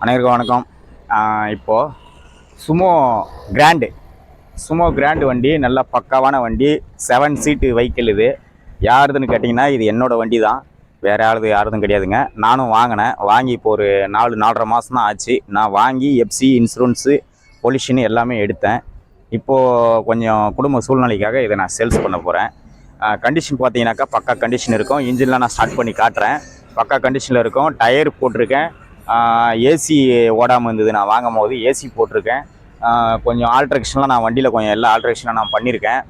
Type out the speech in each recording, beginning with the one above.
அனைவருக்கும் வணக்கம். இப்போது சுமோ கிராண்டு வண்டி, நல்ல பக்காவான வண்டி. 7 சீட்டு வெஹிக்கிள். இது யாருதுன்னு கேட்டிங்கன்னா இது என்னோடய வண்டி தான், வேறு யாருதும் கிடையாதுங்க. நானும் வாங்கி இப்போ ஒரு 4-4.5 மாதம் தான் ஆச்சு. நான் வாங்கி எஃப்சி, இன்சூரன்ஸு, பொல்யூஷன் எல்லாமே எடுத்தேன். இப்போது கொஞ்சம் குடும்ப சூழ்நிலைக்காக இதை நான் சேல்ஸ் பண்ண போகிறேன். கண்டிஷன் பார்த்தீங்கன்னாக்கா பக்கா கண்டிஷன் இருக்கும். இன்ஜின்லாம் நான் ஸ்டார்ட் பண்ணி காட்டுறேன். பக்கா கண்டிஷனில் இருக்கும். டயர் போட்டிருக்கேன். ஏசி ஓடாமல் இருந்தது, நான் வாங்கும் போது ஏசி போட்டிருக்கேன். கொஞ்சம் ஆல்ட்ரேஷன்லாம் நான் வண்டியில் எல்லா ஆல்ட்ரேஷனும் நான் பண்ணியிருக்கேன்.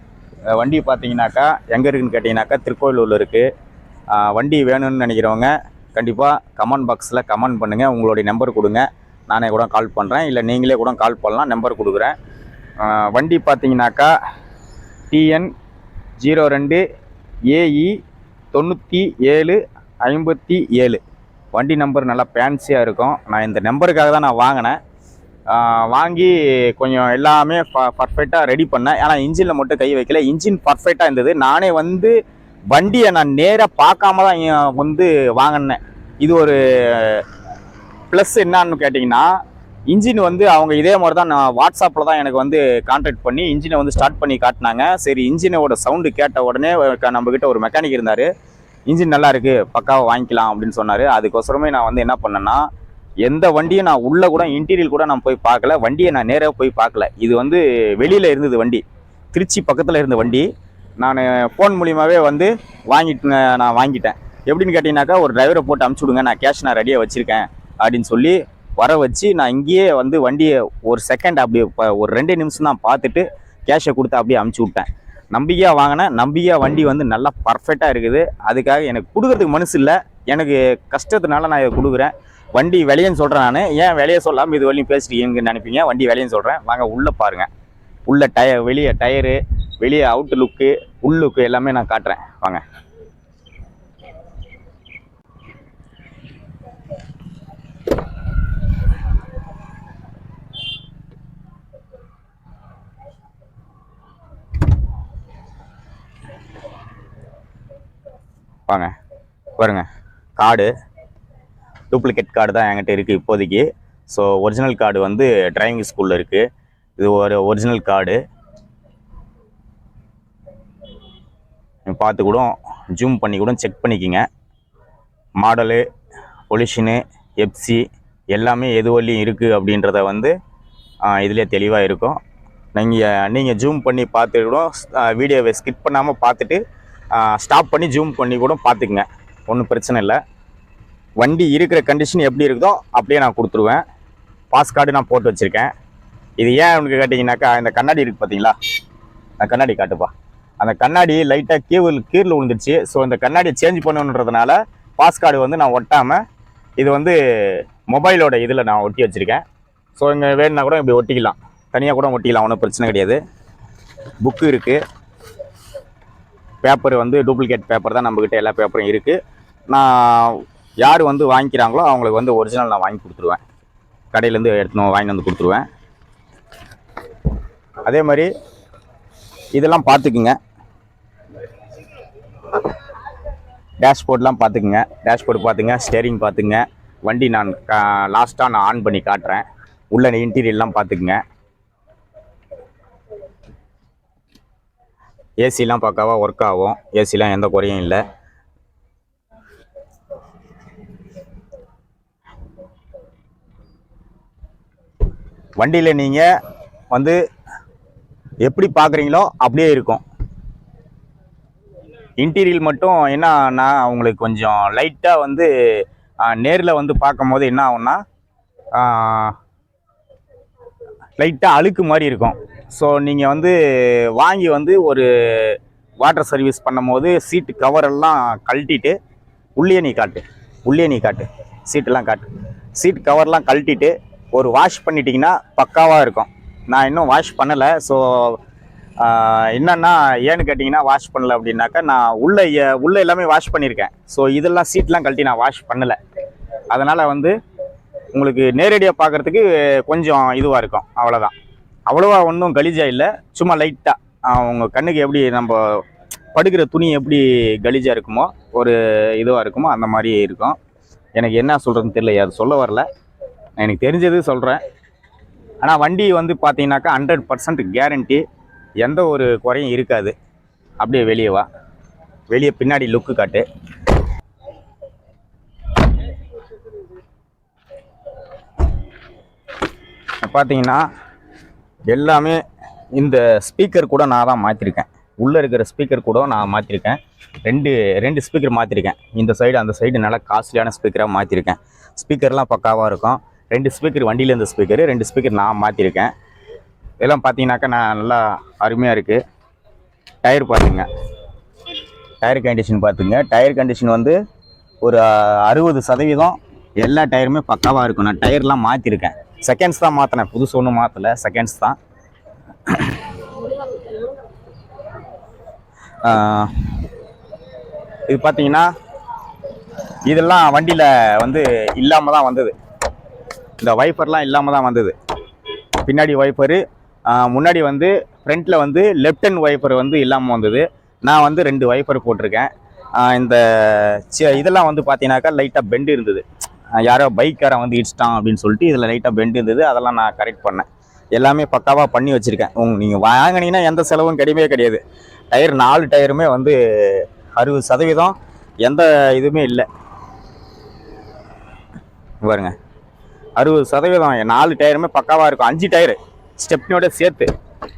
வண்டி பார்த்தீங்கன்னாக்கா எங்கே இருக்குதுன்னு கேட்டிங்கனாக்கா திருக்கோயிலூரில் இருக்குது. வண்டி வேணும்னு நினைக்கிறவங்க கண்டிப்பாக கமெண்ட் பாக்ஸில் கமெண்ட் பண்ணுங்கள். உங்களுடைய நம்பர் கொடுங்க, நானே கூட கால் பண்ணுறேன். இல்லை நீங்களே கூட கால் பண்ணலாம், நம்பர் கொடுக்குறேன். வண்டி பார்த்தீங்கன்னாக்கா TN 02 AE 9757 வண்டி நம்பர் நல்லா ஃபேன்சியாக இருக்கும். நான் இந்த நம்பருக்காக தான் நான் வாங்கினேன். வாங்கி கொஞ்சம் எல்லாமே பர்ஃபெக்டாக ரெடி பண்ணேன். ஆனால் இன்ஜினில் மட்டும் கை வைக்கல. இன்ஜின் பர்ஃபெக்டாக இருந்தது. நானே வண்டியை நான் நேராக பார்க்காம தான் வாங்கினேன். இது ஒரு ப்ளஸ் என்னன்னு கேட்டிங்கன்னா, இன்ஜின் அவங்க இதே மாதிரி தான் நான் வாட்ஸ்அப்பில் தான் எனக்கு கான்டாக்ட் பண்ணி இன்ஜினை ஸ்டார்ட் பண்ணி காட்டினாங்க. சரி, இன்ஜினோட சவுண்டு கேட்ட உடனே நம்மக்கிட்ட ஒரு மெக்கானிக் இருந்தார். இன்ஜின் நல்லா இருக்குது, பக்காவை வாங்கிக்கலாம் அப்படின்னு சொன்னார். அதுக்கோசரமே நான் என்ன பண்ணேன்னா, எந்த வண்டியும் நான் உள்ளே கூட இன்டீரியல் கூட நான் போய் பார்க்கல. வண்டியை நான் நேராக போய் பார்க்கல. இது வெளியில் இருந்தது வண்டி, திருச்சி பக்கத்தில் இருந்த வண்டி. நான் ஃபோன் மூலியமாகவே நான் வாங்கிட்டேன். எப்படின்னு கேட்டிங்கனாக்கா, ஒரு டிரைவரை போட்டு அமுச்சு விடுங்க, நான் கேஷ் நான் ரெடியாக வச்சுருக்கேன் அப்படின்னு சொல்லி வர வச்சு, நான் இங்கேயே வண்டியை ஒரு செகண்ட் அப்படியே ஒரு 2 நிமிஷம் தான் பார்த்துட்டு கேஷை கொடுத்து அப்படியே அமுச்சு விட்டேன். நம்பிக்கையாக வாங்கினேன். நம்பிக்கையாக வண்டி நல்லா பர்ஃபெக்டாக இருக்குது. அதுக்காக எனக்கு கொடுக்குறதுக்கு மனசு இல்லை. எனக்கு கஷ்டத்தினால நான் இதை கொடுக்குறேன். வண்டி விலையன்னு சொல்கிறேன். நான் ஏன் விலையை சொல்லாமல் இது வரையும் பேசிட்டீங்கன்னு நினைப்பீங்க. வண்டி விலையன்னு சொல்கிறேன், வாங்க உள்ளே பாருங்கள். உள்ள வெளியே டயரு, வெளியே அவுட் லுக்கு, உள் லுக்கு எல்லாமே நான் காட்டுறேன், வாங்க. வாங்க பாருங்க. கார்டு டூப்ளிகேட் கார்டு தான் என்கிட்ட இருக்குது இப்போதைக்கு. ஸோ ஒரிஜினல் கார்டு டிரைவிங் ஸ்கூலில் இருக்குது. இது ஒரு ஒரிஜினல் கார்டு. பார்த்து கூட ஜூம் பண்ணி கூட செக் பண்ணிக்கிங்க. மாடலு, பொல்யூஷனு, எஃப்சி எல்லாமே எது வரையும் இருக்குது அப்படின்றத இதிலே தெளிவாக இருக்கும். நீங்கள் ஜூம் பண்ணி பார்த்து கூட வீடியோவை ஸ்கிப் பண்ணாமல் பார்த்துட்டு ஸ்டாப் பண்ணி ஜூம் பண்ணி கூட பார்த்துக்குங்க, ஒன்றும் பிரச்சனை இல்லை. வண்டி இருக்கிற கண்டிஷன் எப்படி இருக்குதோ அப்படியே நான் கொடுத்துருவேன். பாஸ் கார்டு நான் போட்டு வச்சுருக்கேன். இது ஏன் உங்களுக்கு கேட்டிங்கனாக்கா, இந்த கண்ணாடி இருக்குது பார்த்தீங்களா, அந்த கண்ணாடி காட்டுப்பா. அந்த கண்ணாடி லைட்டாக கீழே விழுந்துருச்சு. ஸோ இந்த கண்ணாடியை சேஞ்ச் பண்ணணுன்றதுனால பாஸ் கார்டு நான் ஒட்டாமல் இது மொபைலோட இதில் நான் ஒட்டி வச்சுருக்கேன். ஸோ இங்கே வேணுன்னா கூட இப்படி ஒட்டிக்கலாம், தனியாக கூட ஒட்டிக்கலாம், ஒன்றும் பிரச்சனை கிடையாது. புக்கு இருக்குது. பேப்பர் டூப்ளிகேட் பேப்பர் தான், நம்மக்கிட்ட எல்லா பேப்பரும் இருக்குது. நான் யார் வாங்கிக்கிறாங்களோ அவங்களுக்கு ஒரிஜினல் நான் வாங்கி கொடுத்துருவேன். கடையிலேருந்து வாங்கி கொடுத்துருவேன். அதே மாதிரி இதெல்லாம் பார்த்துக்குங்க. டேஷ்போர்ட்லாம் பார்த்துக்குங்க. டேஷ்போர்டு பார்த்துங்க, ஸ்டேரிங் பார்த்துங்க. வண்டி நான் லாஸ்ட்டாக நான் ஆன் பண்ணி காட்டுறேன். உள்ள இன்டீரியர்லாம் பார்த்துக்குங்க. ஏசிலாம் பக்காவா ஒர்க் ஆகும். ஏசிலாம் எந்த குறையும் இல்லை. வண்டியில் நீங்கள் எப்படி பார்க்குறீங்களோ அப்படியே இருக்கும். இன்டீரியல் மட்டும் என்னன்னா, அவங்களுக்கு கொஞ்சம் லைட்டாக நேரில் பார்க்கும் போது என்ன ஆகும்னா, லைட்டாக அழுக்கு மாதிரி இருக்கும். ஸோ நீங்கள் வாங்கி ஒரு வாட்டர் சர்வீஸ் பண்ணும் போது சீட்டு கவரெல்லாம் கழட்டிட்டு உள்ளே நீ காட்டு சீட்டெல்லாம் காட்டு. சீட் கவர்லாம் கழட்டிட்டு ஒரு வாஷ் பண்ணிட்டீங்கன்னா பக்காவாக இருக்கும். நான் இன்னும் வாஷ் பண்ணலை. ஸோ என்னென்னா ஏன்னு கேட்டிங்கன்னா, வாஷ் பண்ணலை அப்படின்னாக்கா, நான் உள்ளே எல்லாமே வாஷ் பண்ணியிருக்கேன். ஸோ இதெல்லாம் சீட்லாம் கழட்டி நான் வாஷ் பண்ணலை. அதனால் உங்களுக்கு நேரடியாக பார்க்குறதுக்கு கொஞ்சம் இதுவாக இருக்கும், அவ்வளோதான். அவ்வளோவா ஒன்றும் கலீஜாக இல்லை, சும்மா லைட்டாக உங்கள் கண்ணுக்கு எப்படி நம்ம படுக்கிற துணி எப்படி கலீஜாக இருக்குமோ, ஒரு இதுவாக இருக்குமோ அந்த மாதிரி இருக்கும். எனக்கு என்ன சொல்கிறதுன்னு தெரியல, அது சொல்ல வரல. எனக்கு தெரிஞ்சது சொல்கிறேன். ஆனால் வண்டி வந்து பார்த்தீங்கன்னாக்கா 100% கேரண்டி, எந்த ஒரு குறையும் இருக்காது. அப்படியே வெளியே வா, வெளியே பின்னாடி லுக்கு காட்டு. பார்த்தீங்கன்னா எல்லாமே இந்த ஸ்பீக்கர் கூட நான் தான் மாற்றிருக்கேன். உள்ளே இருக்கிற ஸ்பீக்கர் கூட நான் மாற்றிருக்கேன். ரெண்டு ஸ்பீக்கர் மாற்றிருக்கேன். இந்த சைடு அந்த சைடு நல்லா காஸ்ட்லியான ஸ்பீக்கராக மாற்றிருக்கேன். ஸ்பீக்கர்லாம் பக்காவாக இருக்கும். 2 ஸ்பீக்கர் வண்டியில் இருந்த ஸ்பீக்கரு, 2 ஸ்பீக்கர் நான் மாற்றிருக்கேன். இதெல்லாம் பார்த்தீங்கன்னாக்கா நான் நல்லா அருமையாக இருக்குது. டயர் பார்த்துங்க, டயர் கண்டிஷன் பார்த்துங்க. டயர் கண்டிஷன் வந்து ஒரு 60% எல்லா டயருமே பக்காவாக இருக்கும். நான் டயர்லாம் மாற்றிருக்கேன். செகண்ட்ஸ் தான் மாற்றினேன், புதுசு ஒன்றும் மாற்றலை, செகண்ட்ஸ் தான். இது பார்த்தீங்கன்னா இதெல்லாம் வண்டியில் வந்து இல்லாமல் தான் வந்தது. இந்த வைப்பர்லாம் இல்லாமல் தான் வந்தது. பின்னாடி வைப்பரு, முன்னாடி வந்து ஃப்ரண்ட்டில் வந்து லெஃப்ட் ஹேண்ட் வைப்பர் வந்து இல்லாமல் வந்தது. நான் வந்து 2 வைப்பர் போட்டிருக்கேன். இந்த இதெல்லாம் வந்து பார்த்தீங்கன்னாக்கா லைட்டாக பெண்டு இருந்தது. யாரோ பைக்காரன் வந்து இடிச்சிட்டான் அப்படின்னு சொல்லிட்டு இதில் லைட்டாக பெண்டு இருந்தது. அதெல்லாம் நான் கரெக்ட் பண்ணேன். எல்லாமே பக்காவாக பண்ணி வச்சுருக்கேன். நீங்கள் வாங்கினீங்கன்னா எந்த செலவும் கிடையவே. டயர் 4 டயருமே வந்து 60% எந்த இதுவுமே இல்லை பாருங்க. 60% 4 டயருமே பக்காவாக இருக்கும். 5 டயரு ஸ்டெப்னியோட சேர்த்து.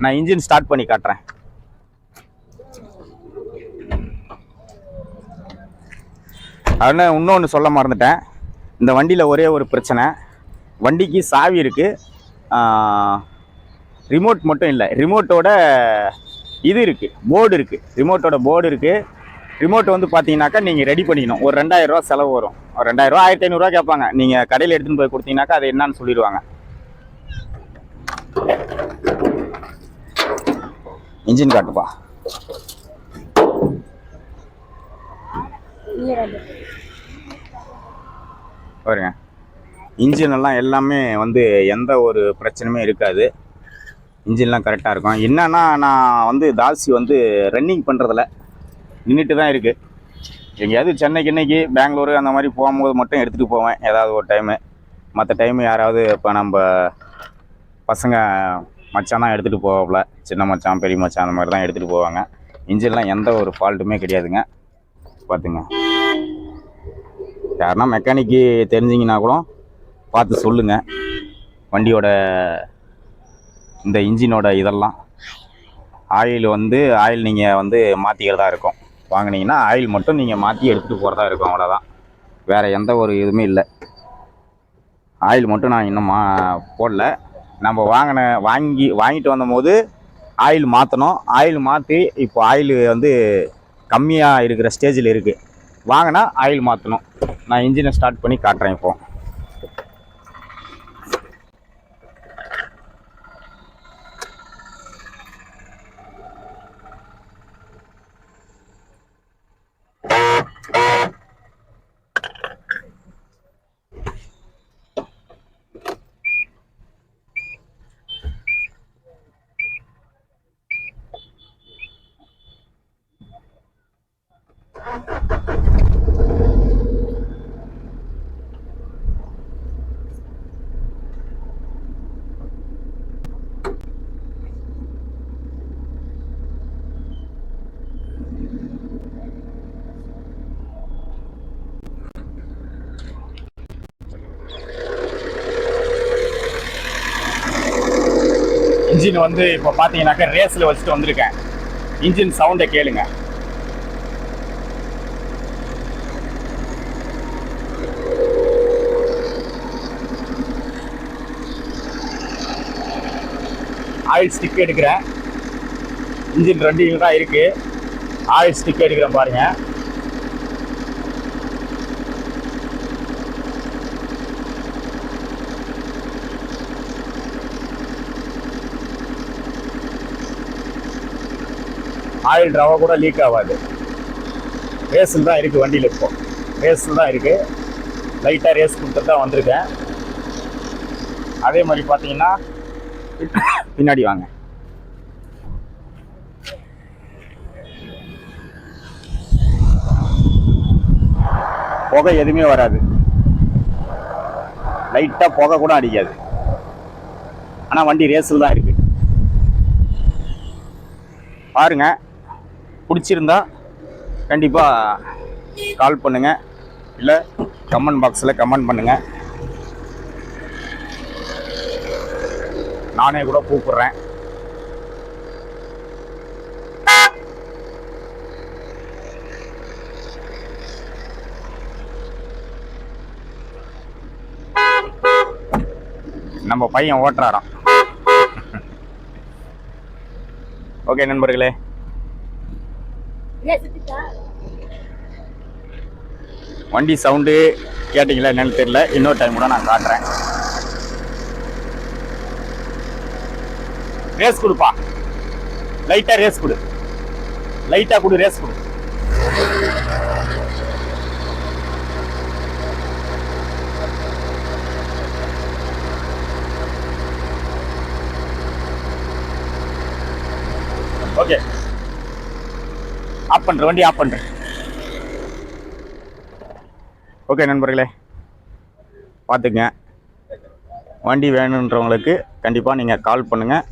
நான் இன்ஜின் ஸ்டார்ட் பண்ணி காட்டுறேன். அதனால் இன்னொன்று சொல்ல மறந்துட்டேன். இந்த வண்டியில் ஒரே ஒரு பிரச்சனை, வண்டிக்கு சாவி இருக்குது, ரிமோட் மட்டும் இல்லை. ரிமோட்டோட இது இருக்குது, போர்டு இருக்குது. ரிமோட்டோட போர்டு இருக்குது. ரிமோட் வந்து பார்த்தீங்கன்னாக்கா நீங்கள் ரெடி பண்ணிக்கணும். ஒரு 2000 ரூபா செலவு வரும். 2000 ரூபா 1500 ரூபா கேட்பாங்க. நீங்கள் கடையில் எடுத்துகிட்டு போய் கொடுத்தீங்கன்னாக்கா அது என்னன்னு சொல்லிடுவாங்க. இன்ஜின் காட்டுப்பா. பாருங்க, இன்ஜின் எல்லாம் எல்லாமே வந்து எந்த ஒரு பிரச்சனையுமே இருக்காது. இன்ஜின்லாம் கரெக்டாக இருக்கும். என்னன்னா நான் வந்து தாசி வந்து ரன்னிங் பண்ணுறதில்ல, நின்றுட்டு தான் இருக்குது. எங்கேயாவது சென்னைக்கு பெங்களூரு அந்த மாதிரி போகும்போது மட்டும் எடுத்துகிட்டு போவேன் ஏதாவது ஒரு டைமு. மற்ற டைமு யாராவது இப்போ நம்ம பசங்க மச்சான் தான் எடுத்துகிட்டு போவாப்புல, சின்ன மச்சான் பெரிய மச்சான் அந்த மாதிரி தான் எடுத்துகிட்டு போவாங்க. இன்ஜின்லாம் எந்த ஒரு ஃபால்ட்டுமே கிடையாதுங்க. பார்த்துங்க, யாருன்னா மெக்கானிக்கு தெரிஞ்சிங்கன்னா கூட பார்த்து சொல்லுங்கள். வண்டியோட இந்த இன்ஜினோட இதெல்லாம் ஆயில் நீங்கள் வந்து மாற்றிக்கிறதா இருக்கும். வாங்கினீங்கன்னா ஆயில் மட்டும் நீங்கள் மாற்றி எடுத்துகிட்டு போகிறதா இருக்கும், அவ்வளோதான். வேறு எந்த ஒரு இதுவுமே இல்லை. ஆயில் மட்டும் நான் இன்னும் போடல. நம்ம வாங்கிட்டு வந்தபோது ஆயில் மாற்றணும். ஆயில் மாற்றி இப்போ ஆயில் வந்து கம்மியாக இருக்கிற ஸ்டேஜில் இருக்குது. வாங்கினா ஆயில் மாற்றணும். நான் இன்ஜினை ஸ்டார்ட் பண்ணி காட்டுறேன். இப்போ இன்ஜின் வந்து இப்போ பார்த்தீங்கன்னாக்கா ரேஸில் வச்சுட்டு வந்திருக்கேன். இன்ஜின் சவுண்டை கேளுங்க. ஆயில் ஸ்டிக் எடுக்கிறேன். இன்ஜின் ரன்னிங் தான் இருக்குது. ஆயில் ஸ்டிக் எடுக்கிறேன் பாருங்கள். ஆயில் ட்ரவா கூட லீக் ஆகாது. ரேஸில் தான் இருக்குது வண்டியில். இப்போ ரேஸில் தான் இருக்குது. லைட்டாக ரேஸ் கொடுத்துட்டு தான் வந்திருக்கேன். அதே மாதிரி பார்த்தீங்கன்னா பின்னாடி வாங்க. புகை எதுவுமே வராது. லைட்டாக புகை கூட அடிக்காது. ஆனால் வண்டி ரேஸில் தான் இருக்குது. பாருங்க, பிடிச்சிருந்தா கண்டிப்பாக கால் பண்ணுங்கள், இல்லை கமெண்ட் பாக்ஸில் கமெண்ட் பண்ணுங்கள். நானே கூட கூப்பிட்றேன். நம்ம பையன் ஓட்டுறாராம். ஓகே நண்பர்களே, வண்டி சவுண்டு கேட்டிங்களா என்னன்னு தெரியல. இன்னொரு டைம் கூட நான் காட்டுறேன். ரேஸ் கொடுப்பா, லைட்டாக ரேஸ் கொடு, லைட்டாக கொடு, ரேஸ் கொடு. ஓகே, ஆஃப் பண்ணுறேன், வண்டி ஆஃப் பண்ணுறேன். ஓகே நண்பர்களே, பார்த்துங்க. வண்டி வேணுன்றவங்களுக்கு கண்டிப்பாக நீங்கள் கால் பண்ணுங்கள்.